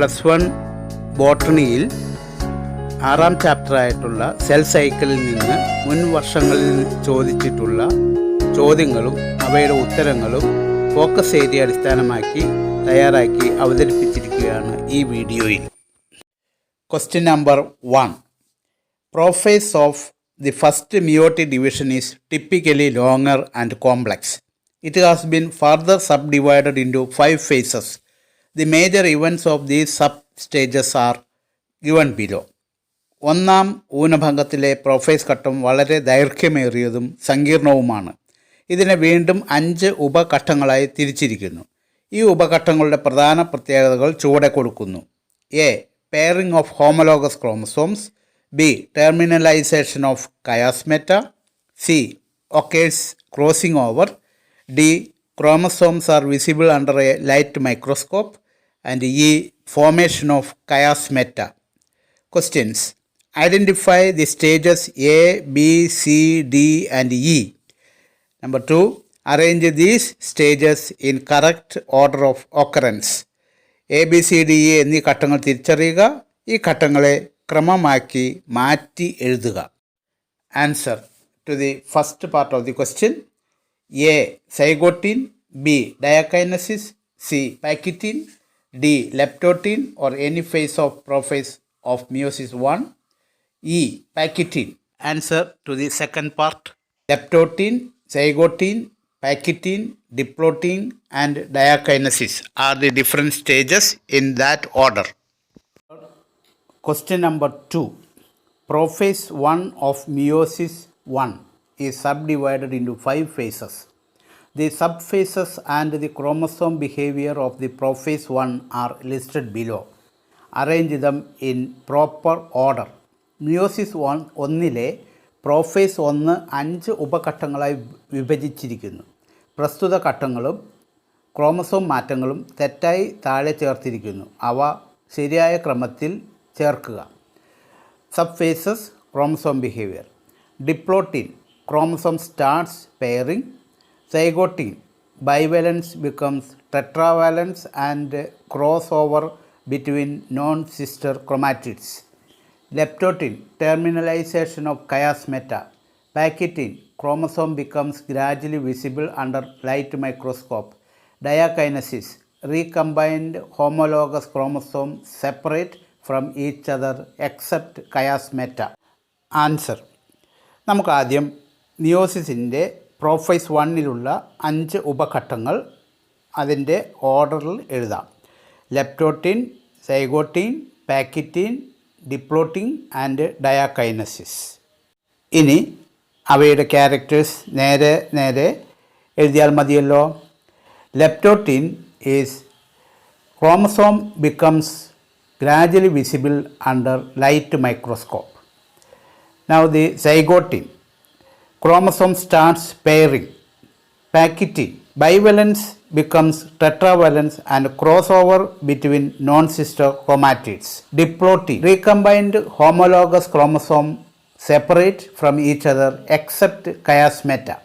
+1 ബോട്ടണിയിൽ 6ാം ചാപ്റ്ററായിട്ടുള്ള cell സൈക്കിളിൽ നിന്ന് മുൻ വർഷങ്ങളിൽ ചോദിച്ചിട്ടുള്ള ചോദ്യങ്ങളും അവയുടെ ഉത്തരങ്ങളും ഫോക്കസ് ഏരിയ അടിസ്ഥാനമാക്കി തയ്യാറാക്കി അവതരിപ്പിച്ചിരിക്കുകയാണ് ഈ വീഡിയോയിൽ. Question number 1. Prophase of the first meiotic division is typically longer and complex. It has been further subdivided into 5 phases. The major events of these sub-stages are given below. ഒന്നാം ഊനഭംഗത്തിലെ prophase ഘട്ടം വളരെ ദൈർഘ്യമേറിയതും സങ്കീർണവുമാണ്. ഇതിനെ വീണ്ടും 5 ഉപഘട്ടങ്ങളായി തിരിച്ചിരിക്കുന്നു. ഈ ഉപഘട്ടങ്ങളുടെ പ്രധാന പ്രത്യേകതകൾ ചുവടെ കൊടുക്കുന്നു. A. Pairing of homologous chromosomes. B. Terminalization of chiasmata. C. Occurs crossing over. D. Chromosomes are visible under a light microscope. And E. Formation of chiasmata. Questions. Identify the stages A, B, C, D and E. Number 2. Arrange these stages in correct order of occurrence. A, B, C, D, E എന്നീ ഘട്ടങ്ങൾ തിരിച്ചറിയുക. ഈ ഘട്ടങ്ങളെ ക്രമമാക്കി മാറ്റി എഴുതുക. Answer to the first part of the question. A. Zygotene. B. Diakinesis. C. Pachytene. D. Leptotene or any phase of prophase of meiosis 1. E. Pachytene. Answer to the second part. Leptotene, zygotene, pachytene, diplotene and diakinesis are the different stages in that order. Question number 2. Prophase 1 of meiosis 1 is subdivided into 5 phases. The subphases and the chromosome behavior of the prophase 1 are listed below. Arrange them in proper order. Meiosis 1-ലെ prophase 1 5 ഉപഘട്ടങ്ങളായി വിഭജിച്ചിരിക്കുന്നു. പ്രസ്തുത ഘട്ടങ്ങളും chromosome മാറ്റങ്ങളും തെറ്റായി താഴെ ചേർത്തിരിക്കുന്നു. അവ ശരിയായ ക്രമത്തിൽ ചേർക്കുക. Subphases, chromosome behaviour. Diplotene, chromosome starts pairing. Zygotene, bivalents becomes tetravalents and cross over between non sister chromatids. Leptotene, terminalisation of chiasmata. Pachytene, chromosome becomes gradually visible under light microscope. Diakinesis, recombined homologous chromosomes separate from each other except chiasmata. Answer. നമുക്കാദ്യം മിയോസിസിൻ്റെ prophase 1-ലുള്ള 5 ഉപഘട്ടങ്ങൾ അതിൻ്റെ ഓർഡറിൽ എഴുതാം. Leptotene, zygotene, pachytene, diplotene and diakinesis. ഇനി അവയുടെ characters നേരെ എഴുതിയാൽ മതിയല്ലോ. Leptotene is chromosome becomes gradually visible under light microscope. Now the zygote, chromosome starts pairing. Packaging, bivalence becomes tetravalence and crossover between non-sister chromatids. Diploty, recombined homologous chromosome separate from each other except chiasmata.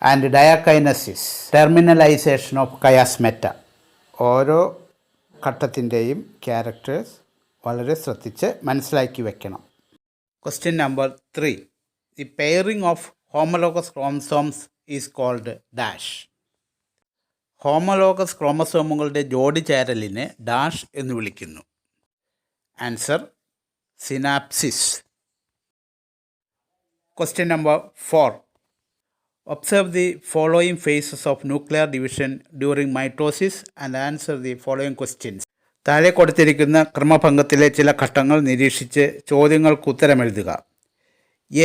And diakinesis, terminalization of chiasmata. ഓരോ ഘട്ടത്തിൻ്റെയും characters വളരെ ശ്രദ്ധിച്ച് മനസ്സിലാക്കി വയ്ക്കണം. Question number 3. The pairing of homologous chromosomes is called dash. Homologous ക്രോമസോമുകളുടെ ജോഡി ചേരലിനെ dash എന്ന് വിളിക്കുന്നു. Answer synapsis. Question number 4. Observe the following phases of nuclear division during mitosis and answer the following questions. താഴെ കൊടുത്തിരിക്കുന്ന ക്രമഭംഗത്തിലെ ചില ഘട്ടങ്ങൾ നിരീക്ഷിച്ച് ചോദ്യങ്ങൾക്ക് ഉത്തരമെഴുതുക.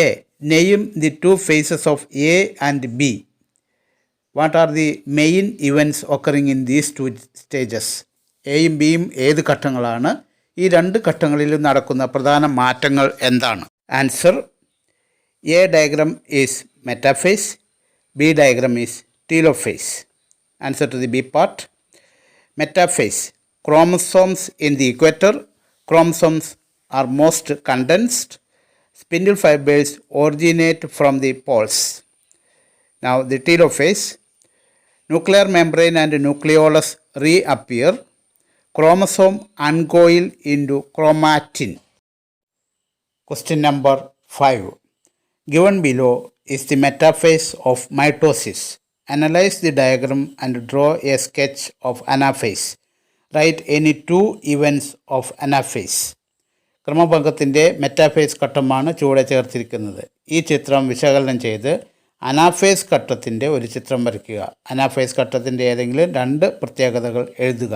A. Name the 2 phases of A and B. What are the main events occurring in these 2 stages? എയും ബിയും ഏത് ഘട്ടങ്ങളാണ്? ഈ 2 ഘട്ടങ്ങളിലും നടക്കുന്ന പ്രധാന മാറ്റങ്ങൾ എന്താണ്? Answer. A diagram is metaphase. B diagram is telophase. Answer to the B part. Metaphase, chromosomes in the equator. Chromosomes are most condensed. Spindle fibers originate from the poles. Now the telophase, nuclear membrane and nucleolus reappear. chromosome uncoil into chromatin. Question number 5. Given below is the metaphase of mitosis. Analyze the diagram and draw a sketch of anaphase. Write any 2 events of anaphase. ക്രമഭംഗത്തിൻ്റെ metaphase ഘട്ടമാണ് ചുവടെ ചേർത്തിരിക്കുന്നത്. ഈ ചിത്രം വിശകലനം ചെയ്ത് anaphase ഘട്ടത്തിൻ്റെ ഒരു ചിത്രം വരയ്ക്കുക. അനാഫേസ് ഘട്ടത്തിൻ്റെ ഏതെങ്കിലും 2 പ്രത്യേകതകൾ എഴുതുക.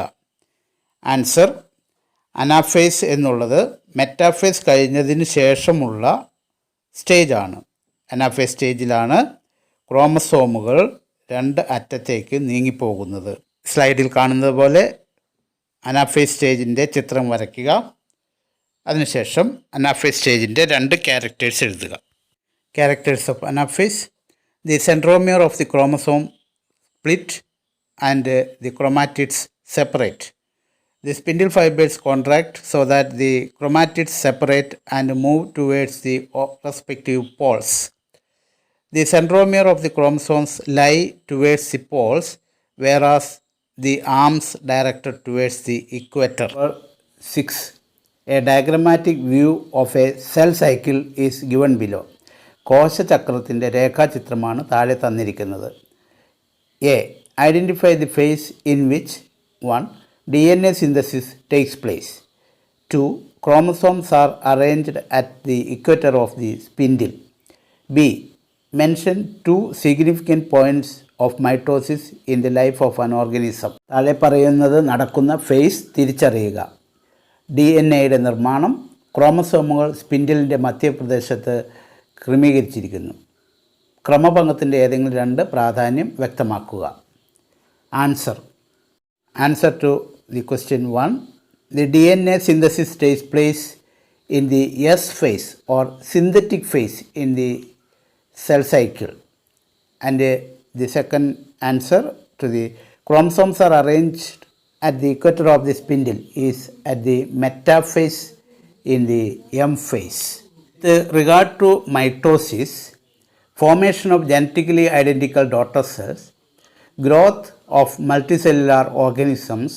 ആൻസർ: അനാഫേസ് എന്നുള്ളത് മെറ്റാഫേസ് കഴിഞ്ഞതിന് ശേഷമുള്ള സ്റ്റേജാണ്. അനാഫേസ് സ്റ്റേജിലാണ് ക്രോമസോമുകൾ 2 അറ്റത്തേക്ക് നീങ്ങിപ്പോകുന്നത്. സ്ലൈഡിൽ കാണുന്നത് പോലെ അനാഫേസ് സ്റ്റേജിൻ്റെ ചിത്രം വരയ്ക്കുക. അതിനുശേഷം അനാഫേസ് സ്റ്റേജിൻ്റെ 2 ക്യാരക്ടേഴ്സ് എഴുതുക. Characters of anaphase: the centromere of the chromosome split and the chromatids separate. The spindle fibers contract so that the chromatids separate and move towards the respective poles. The centromere of the chromosomes lie towards the poles, whereas the arms directed towards the equator. 6. A diagrammatic view of a cell cycle is given below. കോശചക്രത്തിൻ്റെ രേഖാചിത്രമാണ് താഴെ തന്നിരിക്കുന്നത്. A. Identify the phase in which 1. DNA synthesis takes place. 2. Chromosomes are arranged at the equator of the spindle. B. Mention 2 significant points of mitosis in the life of an organism. താഴെ പറയുന്നത് നടക്കുന്ന face തിരിച്ചറിയുക. DNA നിർമ്മാണം. ക്രോമസോമുകൾ സ്പിൻഡിലിൻ്റെ മധ്യപ്രദേശത്ത് ക്രമീകരിച്ചിരിക്കുന്നു. ക്രമഭംഗത്തിൻ്റെ ഏതെങ്കിലും 2 പ്രാധാന്യം വ്യക്തമാക്കുക. Answer to the question 1. The DNA synthesis takes place in the S phase or synthetic phase in the cell cycle. And the second answer to the chromosomes are arranged at the equator of the spindle is at the metaphase in the M phase. With regard to mitosis, formation of genetically identical daughter cells, growth of multicellular organisms,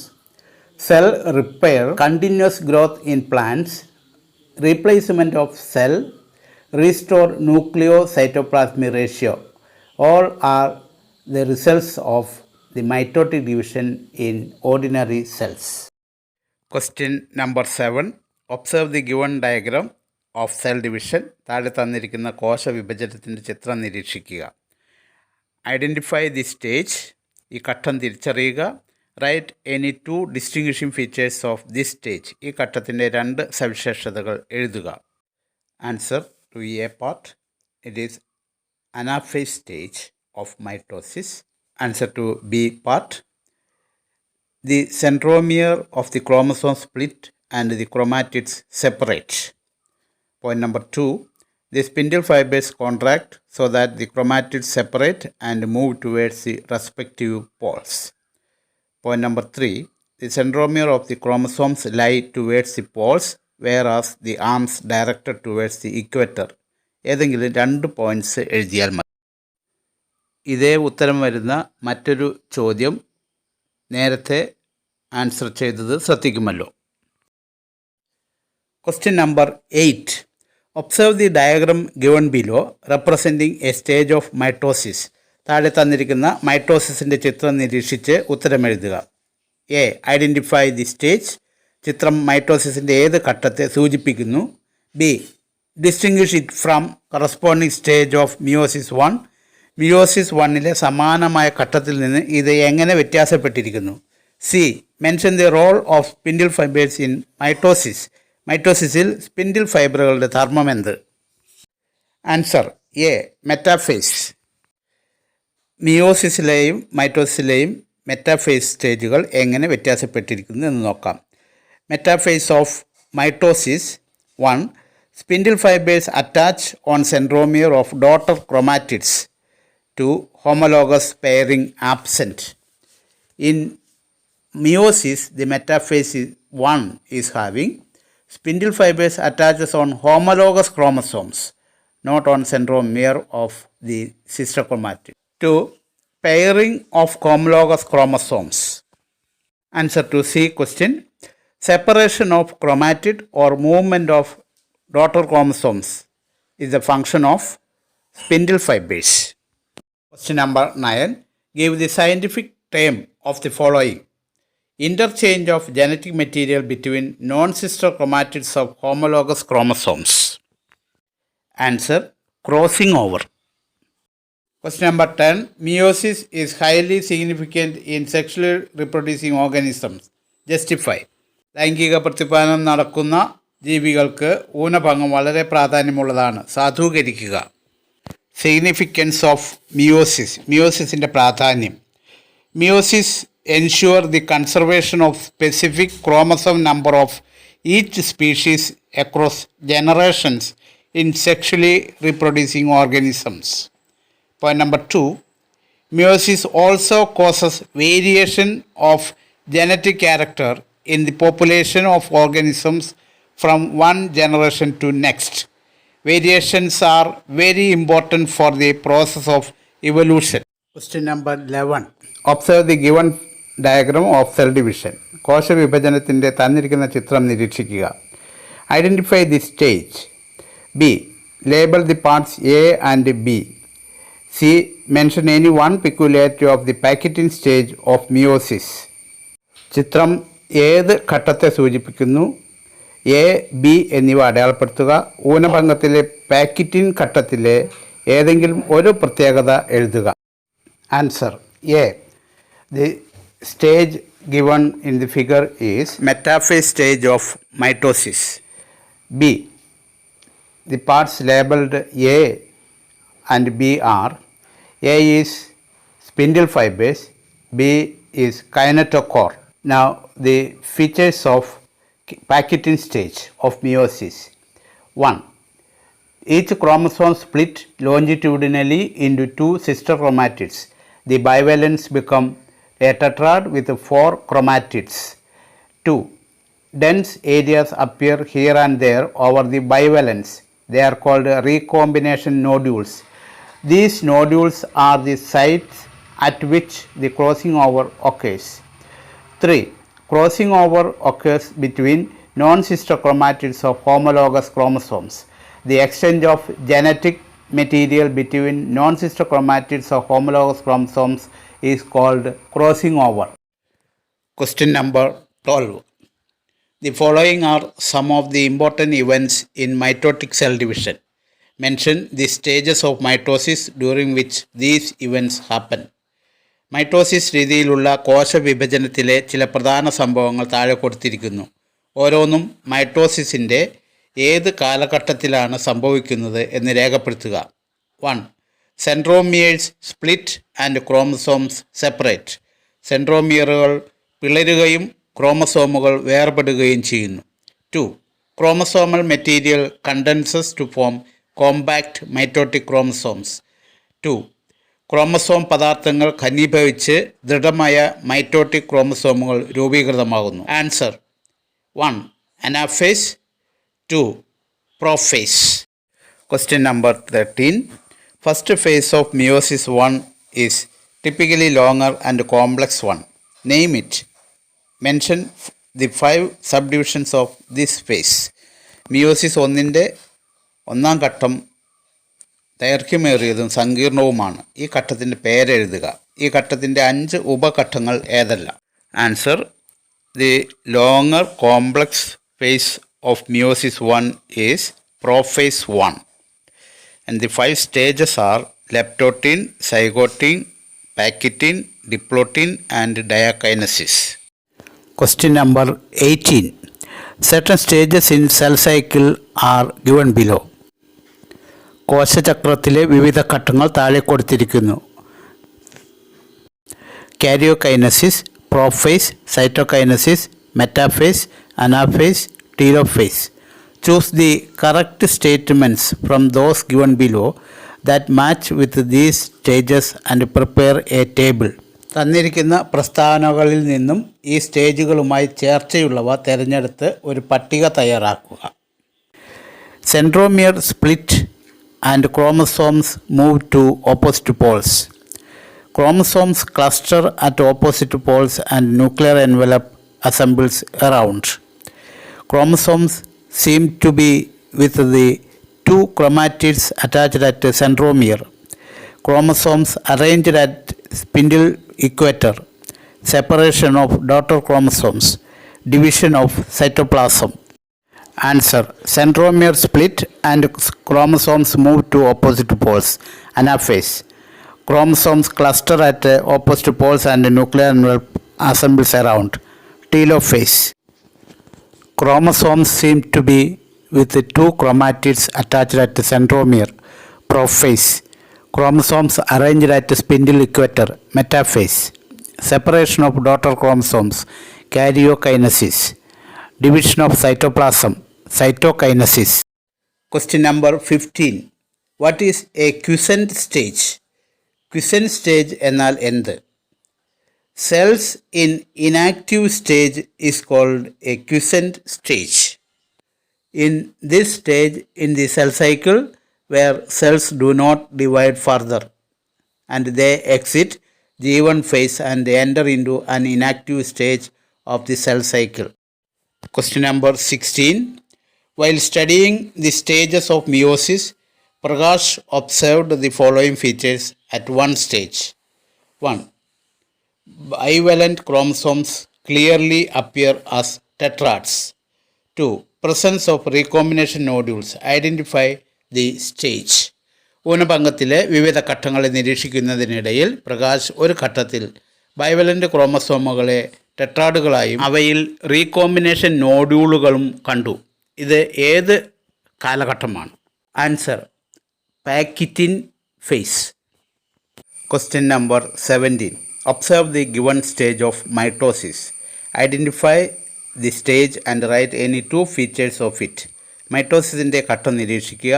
cell repair, continuous growth in plants, replacement of cell, restore nucleocytoplasmic ratio, all are the results of the mitotic division in ordinary cells. Question number 7. Observe the given diagram of cell division. താഴെ തന്നിരിക്കുന്ന കോശ വിഭജനത്തിൻ്റെ ചിത്രം നിരീക്ഷിക്കുക. Identify the stage. ഈ ഘട്ടം തിരിച്ചറിയുക. Write any 2 distinguishing features of this stage. ഈ ഘട്ടത്തിൻ്റെ 2 സവിശേഷതകൾ എഴുതുക. Answer to A part: it is anaphase stage of mitosis. Answer to B part: the centromere of the chromosome split and the chromatids separate. Point number 2. The spindle fibers contract so that the chromatids separate and move towards the respective poles. Point number 3. The centromere of the chromosomes lie towards the poles, whereas the arms directed towards the equator. ഏതെങ്കിലും 2 points എഴുതിയാൽ മതി. ഇതേ ഉത്തരം വരുന്ന മറ്റൊരു ചോദ്യം നേരത്തെ answer ചെയ്തത് ശ്രദ്ധിക്കുമല്ലോ. Question number 8. Observe the diagram given below representing a stage of mitosis. താഴെ തന്നിരിക്കുന്ന മൈറ്റോസിസിൻ്റെ ചിത്രം നിരീക്ഷിച്ച് ഉത്തരമെഴുതുക. എ. Identify the stage. ചിത്രം മൈറ്റോസിസിൻ്റെ ഏത് ഘട്ടത്തെ സൂചിപ്പിക്കുന്നു? B. Distinguish it from corresponding stage of meiosis 1. Meiosis 1ലെ സമാനമായ ഘട്ടത്തിൽ നിന്ന് ഇത് എങ്ങനെ വ്യത്യാസപ്പെട്ടിരിക്കുന്നു? C. Mention the role of spindle fibres in mitosis. മൈറ്റോസിസിൽ സ്പിൻഡിൽ ഫൈബറുകളുടെ ധർമ്മം എന്ത്? Answer A. മെറ്റാഫേസ്. മിയോസിസിലെയും മൈറ്റോസിസിലെയും മെറ്റാഫേസ് സ്റ്റേജുകൾ എങ്ങനെ വ്യത്യാസപ്പെട്ടിരിക്കുന്നു എന്ന് നോക്കാം. Metaphase of mitosis 1. Spindle fibres attach on centromere of daughter chromatids. 2. Homologous pairing absent. In meiosis, the metaphase 1 is having spindle fibers attaches on homologous chromosomes, not on centromere of the sister chromatid. 2. Pairing of homologous chromosomes. Answer to C question. Separation of chromatid or movement of daughter chromosomes is a function of spindle fibers. Question number 9. Give the scientific term of the following. Interchange of genetic material between non-sister chromatids of homologous chromosomes. Answer: crossing over. Question number 10. Meiosis is highly significant in sexually reproducing organisms. Justify. ലൈംഗിക പ്രത്യുത്പാദനം നടക്കുന്ന ജീവികൾക്ക് ഊനഭംഗം വളരെ പ്രാധാന്യമുള്ളതാണ്. സാധൂകരിക്കുക. Significance of meiosis. മിയോസിസിൻ്റെ പ്രാധാന്യം. Meiosis ensure the conservation of specific chromosome number of each species across generations in sexually reproducing organisms. Point number 2. Meiosis also causes variation of genetic character in the population of organisms from one generation to next. Variations are very important for the process of evolution. Question number 11. Observe the given diagram of cell division. കോശവിഭജനത്തിൻ്റെ തന്നിരിക്കുന്ന ചിത്രം നിരീക്ഷിക്കുക. Identify the stage. B. Label the parts A and B. C. Mention any one peculiarity of the packaging stage of meiosis. ചിത്രം ഏത് ഘട്ടത്തെ സൂചിപ്പിക്കുന്നു? A, B എന്നിവ അടയാളപ്പെടുത്തുക. ഊനഭംഗത്തിലെ packeting ഘട്ടത്തിലെ ഏതെങ്കിലും ഒരു പ്രത്യേകത എഴുതുക. Answer A. The stage given in the figure is metaphase stage of mitosis. B. The parts labeled A and B are: A is spindle fibers, B is kinetochore. Now the features of packaging stage of meiosis. 1. Each chromosome split longitudinally into two sister chromatids. The bivalents become a tetrad with 4 chromatids. 2. Dense areas appear here and there over the bivalents. They are called recombination nodules. These nodules are the sites at which the crossing over occurs. 3. Crossing over occurs between non-sister chromatids of homologous chromosomes. The exchange of genetic material between non-sister chromatids of homologous chromosomes is called crossing over. Question number 12. The following are some of the important events in mitotic cell division. Mention the stages of mitosis during which these events happen. Mitosis രീതിയിലുള്ള കോശവിഭജനത്തിലെ ചില പ്രധാന സംഭവങ്ങൾ താഴെ കൊടുത്തിരിക്കുന്നു. ഓരോന്നും മൈറ്റോസിസിൻ്റെ ഏത് കാലഘട്ടത്തിലാണ് സംഭവിക്കുന്നത് എന്ന് രേഖപ്പെടുത്തുക. 1. Centromeres split and chromosomes separate. സെൻട്രോമിയറുകൾ പിളരുകയും ക്രോമസോമുകൾ വേർപെടുകയും ചെയ്യുന്നു. 2. Chromosomal material condenses to form compact mitotic chromosomes. 2. Chromosome പദാർത്ഥങ്ങൾ ഘനീഭവിച്ച് ദൃഢമായ മൈറ്റോട്ടിക് ക്രോമസോമുകൾ രൂപീകൃതമാകുന്നു. Answer 1. Anaphase. 2. Prophase. Question number 13. First phase of meiosis 1 is typically longer and complex one. Name it. Mention the 5 subdivisions of this phase. Meiosis 1ൻ്റെ ഒന്നാം ഘട്ടം ദൈർഘ്യമേറിയതും സങ്കീർണവുമാണ്. ഈ ഘട്ടത്തിൻ്റെ പേരെഴുതുക. ഈ ഘട്ടത്തിൻ്റെ 5 ഉപഘട്ടങ്ങൾ ഏതെല്ലാം? Answer: the longer complex phase of meiosis 1 is prophase 1. And the 5 stages are leptotin, zygotin, pachytin, diplotin and diakinesis. Question number 18. Certain stages in cell cycle are given below. കോശചക്രത്തിലെ വിവിധ ഘട്ടങ്ങൾ താഴെ കൊടുത്തിരിക്കുന്നു. Karyokinesis, prophase, cytokinesis, metaphase, anaphase, telophase. Choose the correct statements from those given below that match with these stages and prepare a table. തന്നിരിക്കുന്ന പ്രസ്താവനകളിൽ നിന്നും ഈ സ്റ്റേജുകളുമായി ചേർച്ചയുള്ളവ തിരഞ്ഞെടുത്ത് ഒരു പട്ടിക തയ്യാറാക്കുക. Centromere split and chromosomes move to opposite poles. Chromosomes cluster at opposite poles and nuclear envelope assembles around. chromosomes seem to be with the two chromatids attached at the centromere. Chromosomes arranged at spindle equator. Separation of daughter chromosomes. Division of cytoplasm. Answer. Centromere split and chromosomes move to opposite poles. Anaphase. Chromosomes cluster at opposite poles and nuclear envelope assembles around. Telophase. Chromosomes seem to be with the two chromatids attached at the centromere. Prophase. Chromosomes arranged at the spindle equator. Metaphase. Separation of daughter chromosomes. Karyokinesis. Division of cytoplasm. Cytokinesis. Question number 15. What is a quiescent stage? Quiescent stage എന്നാൽ എന്ത്? Cells in inactive stage is called a quiescent stage. In this stage in the cell cycle where cells do not divide further and they exit G1 phase and enter into an inactive stage of the cell cycle. Question number 16. While studying the stages of meiosis, Prakash observed the following features at one stage. 1. Bivalent chromosomes clearly appear as tetrads. 2. Presence of recombination nodules. Identify the stage. ഊനപങ്കത്തിലെ വിവിധ ഘട്ടങ്ങളെ നിരീക്ഷിക്കുന്നതിനിടയിൽ പ്രകാശ് ഒരു ഘട്ടത്തിൽ ബൈവലൻ്റ് ക്രോമസോമുകളെ ടെട്രാഡുകളായും അവയിൽ recombination നോഡ്യൂളുകളും കണ്ടു. ഇത് ഏത് കാലഘട്ടമാണ്? Answer. പാക്കിറ്റിൻ face. Question number 17. Observe the given stage of mitosis. Identify the stage and write any two features of it. മൈറ്റോസിസിൻ്റെ ഘട്ടം നിരീക്ഷിക്കുക.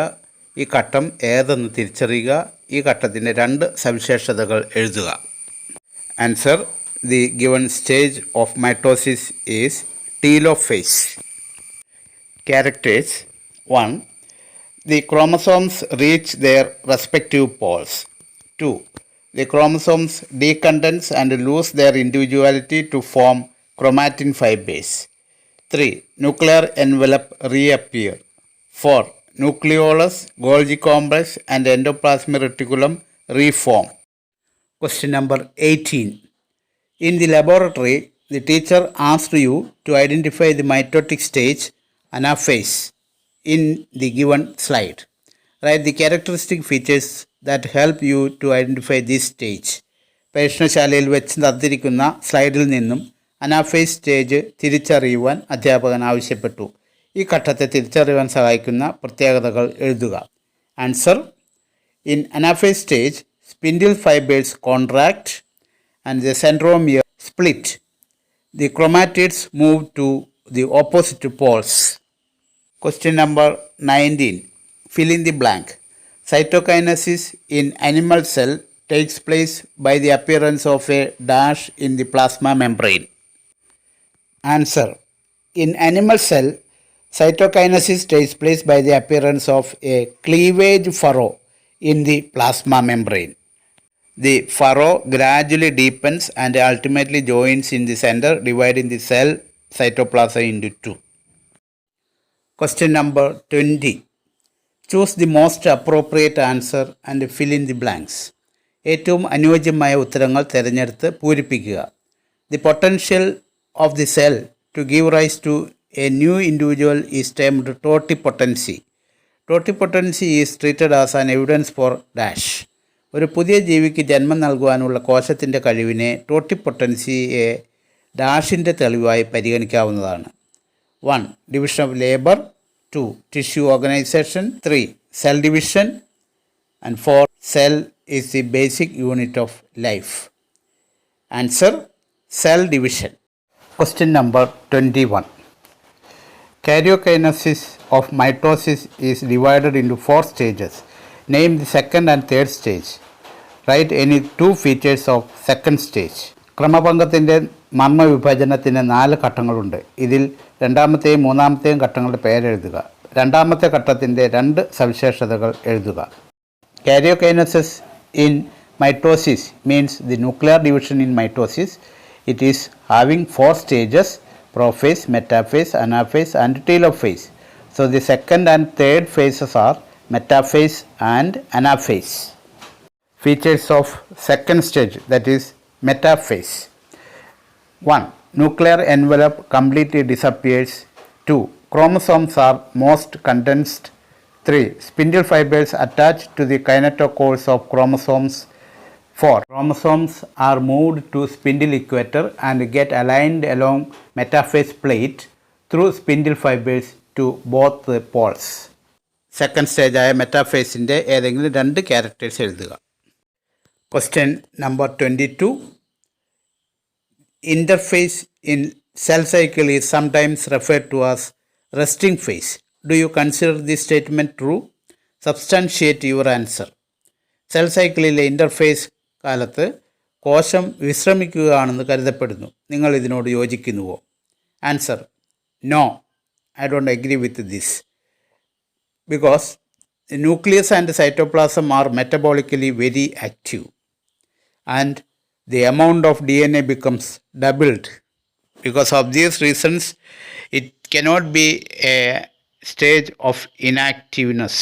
ഈ ഘട്ടം ഏതെന്ന് തിരിച്ചറിയുക. ഈ ഘട്ടത്തിൻ്റെ രണ്ട് സവിശേഷതകൾ എഴുതുക. Answer. The given stage of mitosis is telophase. Characters. 1. The chromosomes reach their respective poles. 2. The chromosomes decondense and lose their individuality to form chromatin fibers. 3. Nuclear envelope reappear. 4. Nucleolus, Golgi complex and endoplasmic reticulum reform. Question number 18. In the laboratory, the teacher asked you to identify the mitotic stage, anaphase, in the given slide. Write the characteristic features that help you to identify this stage. പരീക്ഷണശാലയിൽ വെച്ച് തന്നിരിക്കുന്ന സ്ലൈഡിൽ നിന്നും anaphase stage തിരിച്ചറിയുവാൻ അധ്യാപകൻ ആവശ്യപ്പെട്ടു. ഈ ഘട്ടത്തെ തിരിച്ചറിയുവാൻ സഹായിക്കുന്ന പ്രത്യേകതകൾ എഴുതുക. Answer. In anaphase stage, spindle fibres contract and the centromere split. The chromatids move to the opposite poles. Question number 19. Fill in the blank. Cytokinesis in animal cell takes place by the appearance of a dash in the plasma membrane. Answer. In animal cell, cytokinesis takes place by the appearance of a cleavage furrow in the plasma membrane. The furrow gradually deepens and ultimately joins in the center, dividing the cell cytoplasm into two. Question number 20. Choose the most appropriate answer and fill in the blanks. ഏറ്റവും അനുയോജ്യമായ ഉത്തരങ്ങൾ തിരഞ്ഞെടുത്ത് പൂരിപ്പിക്കുക. The potential of the cell to give rise to a new individual is termed totipotency. Totipotency is treated as an evidence for dash. ഒരു പുതിയ ജീവിക്ക് ജന്മം നൽകുവാനുള്ള കോശത്തിൻ്റെ കഴിവിനെ ടോട്ടിപ്പൊട്ടൻസിയെ ഡാഷിൻ്റെ തെളിവായി പരിഗണിക്കാവുന്നതാണ്. 1. Division of labour. 2. Tissue organisation. 3. Cell division. And 4. Cell is the basic unit of life. Answer. Cell division. Question number 21. Karyokinesis of mitosis is divided into 4 stages. Name the second and third stage. Write any two features of second stage. ക്രമഭംഗത്തിൻ്റെ മർമ്മവിഭജനത്തിന് 4 ഘട്ടങ്ങളുണ്ട്. ഇതിൽ രണ്ടാമത്തെയും മൂന്നാമത്തെയും ഘട്ടങ്ങളുടെ പേരെഴുതുക. രണ്ടാമത്തെ ഘട്ടത്തിൻ്റെ 2 സവിശേഷതകൾ എഴുതുക. Karyokinesis in mitosis means the nuclear division in mitosis. It is having 4 stages. prophase, metaphase, anaphase and telophase. So the second and third phases are metaphase and anaphase. Features of second stage, that is metaphase. 1. Nuclear envelope completely disappears. 2. Chromosomes are most condensed. 3. Spindle fibers attached to the kinetochores of chromosomes. 4. Chromosomes are moved to spindle equator and get aligned along metaphase plate through spindle fibers to both the poles. Second stage ആയ മെറ്റാഫേസിൻ്റെ ഏതെങ്കിലും രണ്ട് characters എഴുതുക. Question number 22. Interphase in cell cycle is sometimes referred to as resting phase. Do you consider this statement true? Substantiate your answer. Cell സൈക്കിളിലെ interphase കാലത്ത് കോശം വിശ്രമിക്കുകയാണെന്ന് കരുതപ്പെടുന്നു. നിങ്ങൾ ഇതിനോട് യോജിക്കുന്നുവോ? Answer: no, I don't agree with this. Because nucleus and cytoplasm are metabolically very active and the amount of DNA becomes doubled. Because of these reasons, it cannot be a stage of inactiveness.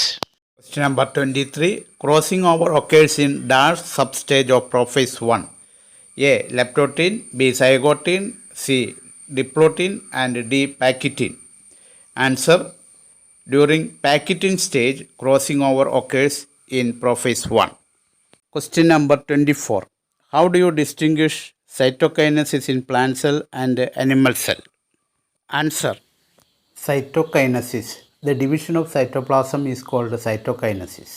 Question number 23. Crossing over occurs in dash substage of prophase 1. A. Leptotin, B. Zygotin, C. Diplotin and D. Pakitin. Answer: during Pakitin stage, crossing over occurs in prophase 1. Question number 24. How do you distinguish cytokinesis in plant cell and animal cell? Answer: cytokinesis. The division of cytoplasm is called cytokinesis.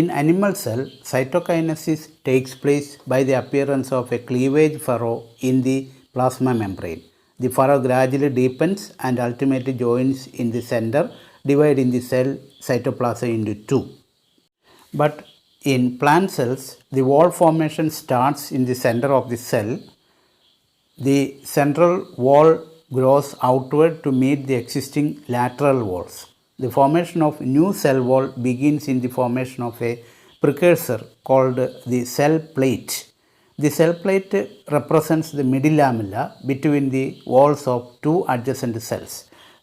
In animal cell, cytokinesis takes place by the appearance of a cleavage furrow in the plasma membrane. The furrow gradually deepens and ultimately joins in the center, dividing the cell cytoplasm into two. But in plant cells, the wall formation starts in the center of the cell. The central wall grows outward to meet the existing lateral walls. The formation of new cell wall begins in the formation of a precursor called the cell plate. The cell plate represents the middle-lamella between the walls of two adjacent cells.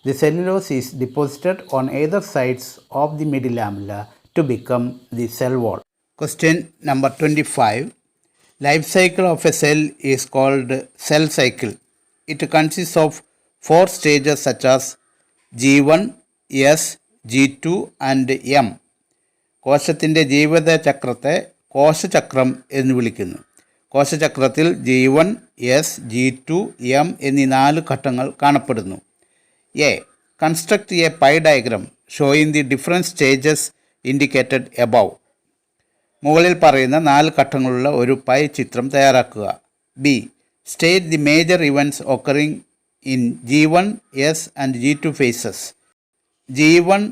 The cellulose is deposited on either sides of the middle-lamella to become the cell wall. Question number 25. Life cycle of a cell is called cell cycle. It consists of 4 stages such as G1, S, G2 and M. കോശത്തിൻ്റെ ജീവിതചക്രത്തെ കോശചക്രം എന്ന് വിളിക്കുന്നു. കോശചക്രത്തിൽ G1, S, G2, M എന്നീ 4 ഘട്ടങ്ങൾ കാണപ്പെടുന്നു. A. Construct a pie diagram showing the different stages indicated above. മുകളിൽ പറയുന്ന 4 ഘട്ടങ്ങളുള്ള ഒരു pie ചിത്രം തയ്യാറാക്കുക. B. State the major events occurring in G1, S and G2 phases. G1,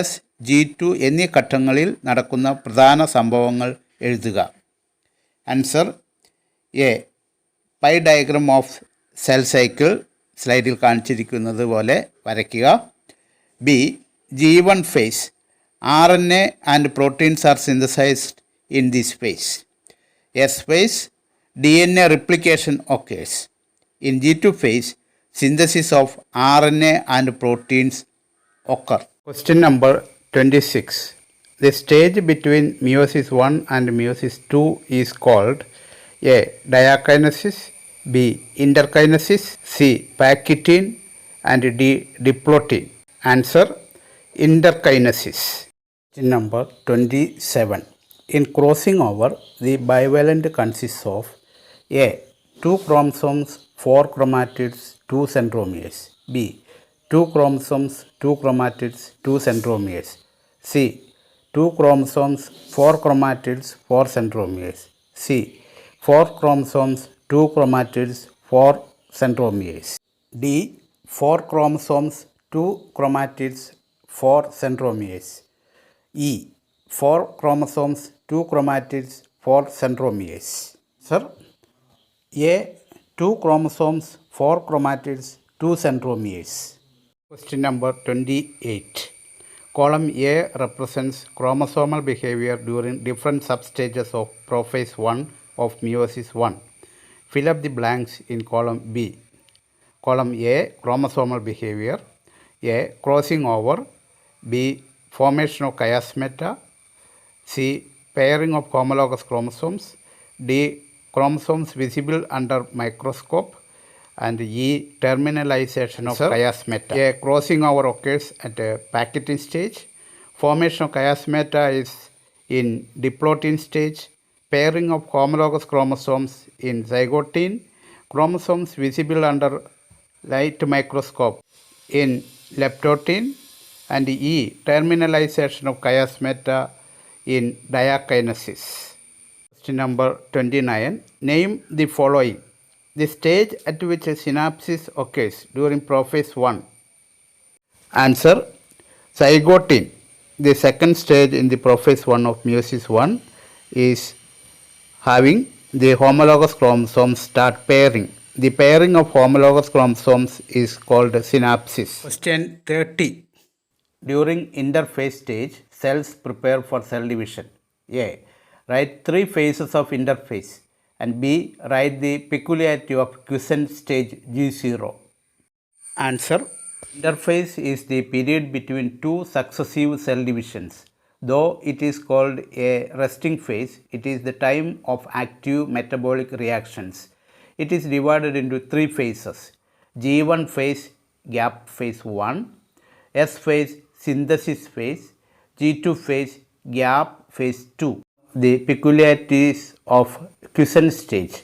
S, G2 എന്നീ ഘട്ടങ്ങളിൽ നടക്കുന്ന പ്രധാന സംഭവങ്ങൾ എഴുതുക. Answer: A. Pie diagram of cell cycle സ്ലൈഡിൽ കാണിച്ചിരിക്കുന്നത് പോലെ വരയ്ക്കുക. B. G1 phase. RNA and proteins are synthesized in this phase. S phase, DNA replication occurs. In G2 phase, synthesis of RNA and proteins occur. Question number 26. The stage between meiosis 1 and meiosis 2 is called A. Diakinesis, B. Interkinesis, C. Pakitin and D. Diplotin. Answer: interkinesis. Question number 27. In crossing over, the bivalent consists of A. 2 chromosomes, 4 chromatids, 2 centromeres. B. 2 chromosomes, 2 chromatids, 2 centromeres. C. 2 chromosomes, 4 chromatids, 4 centromeres. C. 4 chromosomes, 2 chromatids, 4 centromeres. D. 4 chromosomes, 2 chromatids, 4 centromeres. E. 4 chromosomes, 2 chromatids, 4 centromeres. Sir, A. 2 chromosomes, 4 chromatids, 2 centromeres. Question number 28. Column A represents chromosomal behavior during different substages of prophase 1 of meiosis 1. Fill up the blanks in column B. Column A, chromosomal behavior. A, crossing over. B, formation of chiasmata. C, pairing of homologous chromosomes. D, chromosomes visible under microscope. And E, terminalization of chiasmata. A, crossing over occurs at a packaging stage. Formation of chiasmata is in diplotin stage. Pairing of homologous chromosomes in zygotine. Chromosomes visible under light microscope in leptotine. And E, terminalization of chiasmata in diakinesis. Question number 29. Name the following. The stage at which a synapsis occurs during prophase 1. Answer, zygotine. The second stage in the prophase 1 of meiosis 1 is having the homologous chromosomes start pairing. The pairing of homologous chromosomes is called synapsis. Question 30. During interphase stage, cells prepare for cell division. A, write 3 phases of interphase. And B, write the peculiarity of quiescent stage G0. Answer, interphase is the period between 2 successive cell divisions. Though it is called a resting phase, it is the time of active metabolic reactions. It is divided into 3 phases. G1 phase, gap phase 1. S phase, synthesis phase. G2 phase, gap phase 2. The peculiarities of quiescent stage.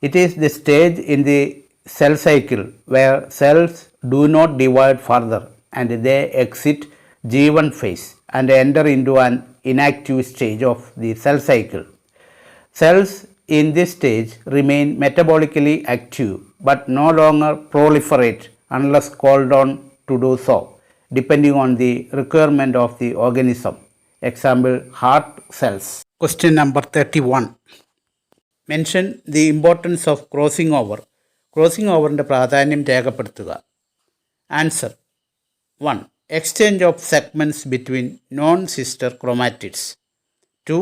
It is the stage in the cell cycle where cells do not divide further and they exit G1 phase and enter into an inactive stage of the cell cycle. Cells in this stage remain metabolically active but no longer proliferate unless called on to do so, depending on the requirement of the organism. Example, heart cells. Question number 31. Mention the importance of crossing over. Crossing over ന്റെ പ്രാധാന്യം രേഖപ്പെടുത്തുക. Answer. 1. Exchange of segments between non-sister chromatids. 2.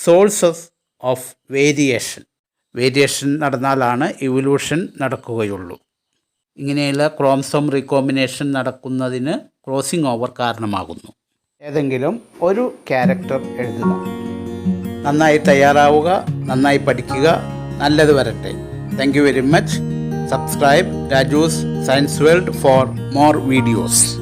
Sources of variation. Variation നടന്നാലാണ് evolution നടക്കുകയുള്ളൂ. ഇങ്ങനെയുള്ള chromosome recombination നടക്കുന്നതിന് crossing over കാരണമാകുന്നു. ഏതെങ്കിലും ഒരു ക്യാരക്ടർ എഴുതുക. നന്നായി തയ്യാറാവുക, നന്നായി പഠിക്കുക. നല്ലത് വരട്ടെ. Thank you very much. Subscribe Raju's Science World for more videos.